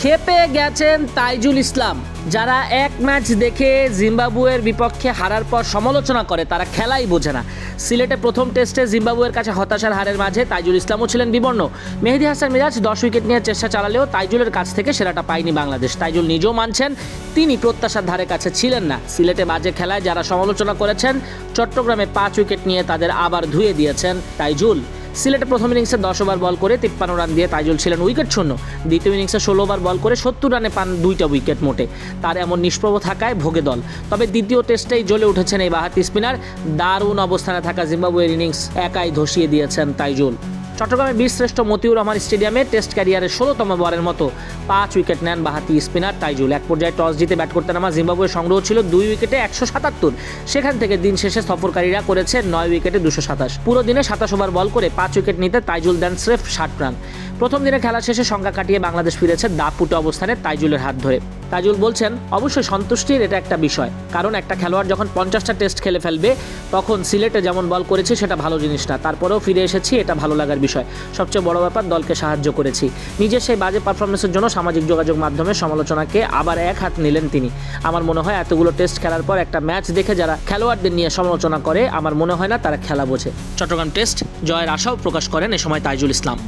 খেপে গেছেন তাইজুল ইসলাম। যারা এক ম্যাচ দেখে জিম্বাবুয়ের বিপক্ষে হারার পর সমালোচনা করে তারা খেলাই বোঝে না। সিলেটে প্রথম টেস্টে জিম্বাবুয়ের কাছে হতাশার হারের মাঝে তাইজুল ইসলামও ছিলেন বিবর্ণ। মেহেদী হাসান মিরাজ 10 উইকেট নিয়ে চেষ্টা চালালেও তাইজুলের কাছ থেকে সেরাটা পায়নি বাংলাদেশ। তাইজুল নিজেও মানছেন তিনি প্রত্যাশার ধারে কাছে ছিলেন না। সিলেটে বাজে খেলায় যারা সমালোচনা করেছেন চট্টগ্রামে 5 উইকেট নিয়ে তাদের আবার ধুয়ে দিয়েছেন তাইজুল। সিলেটে প্রথম ইনিংসে 10 ওভার বল করে 53 রান দিয়ে তাইজুল ছিলেন উইকেট শূন্য। দ্বিতীয় ইনিংসে 16 ওভার বল করে 70 রানে পান 2টা উইকেট মোটে। তার এমন নিষ্প্রভ থাকায় ভোগে দল। তবে দ্বিতীয় টেস্টেই জ্বলে উঠেছেন এই বাঁহাতি স্পিনার। দারুণ অবস্থানে থাকা জিম্বাবুয়ের ইনিংস একাই ধসিয়ে দিয়েছেন তাইজুল। চট্টগ্রামের বীরশ্রেষ্ঠ মতিউর রহমান স্টেডিয়ামে টেস্ট ক্যারিয়ারের 16তম বারের মতো 5 উইকেট নেন বাঁহাতি স্পিনার তাইজুল। এক পর্যায়ে টস জিতে ব্যাট করতে নামা জিম্বাবুয়ের সংগ্রহ ছিল 2 উইকেটে 177। সেখান থেকে দিন শেষে সফরকারীরা করেছে 9 উইকেটে 227। পুরো দিনে 27 ওভার বল করে 5 উইকেট নিতে তাইজুল দেন স্রেফ 60 রান। প্রথম দিনে খেলা শেষে সংখ্যা কাটিয়ে বাংলাদেশ ফিরেছে দাপুটে অবস্থানে তাইজুলের হাত ধরে। তাইজুল বলছেন, অবশ্যই সন্তুষ্টির এটা একটা বিষয়, কারণ একটা খেলোয়াড় যখন 50টা টেস্ট খেলে ফেলবে তখন সিলেটে যেমন বল করেছি সেটা ভালো জিনিস না, তারপরেও ফিরে এসেছি এটা ভালো লাগার বিষয়। সবচেয়ে বড় ব্যাপার দলকে সাহায্য করেছি। নিজের সেই বাজে পারফরমেন্সের জন্য সামাজিক যোগাযোগ মাধ্যমে সমালোচনাকে আবার এক হাত নিলেন তিনি। আমার মনে হয় এতগুলো টেস্ট খেলার পর একটা ম্যাচ দেখে যারা খেলোয়াড়দের নিয়ে সমালোচনা করে আমার মনে হয় না তারা খেলা বোঝে। চট্টগ্রাম টেস্ট জয়ের আশাও প্রকাশ করেন এ সময় তাইজুল ইসলাম।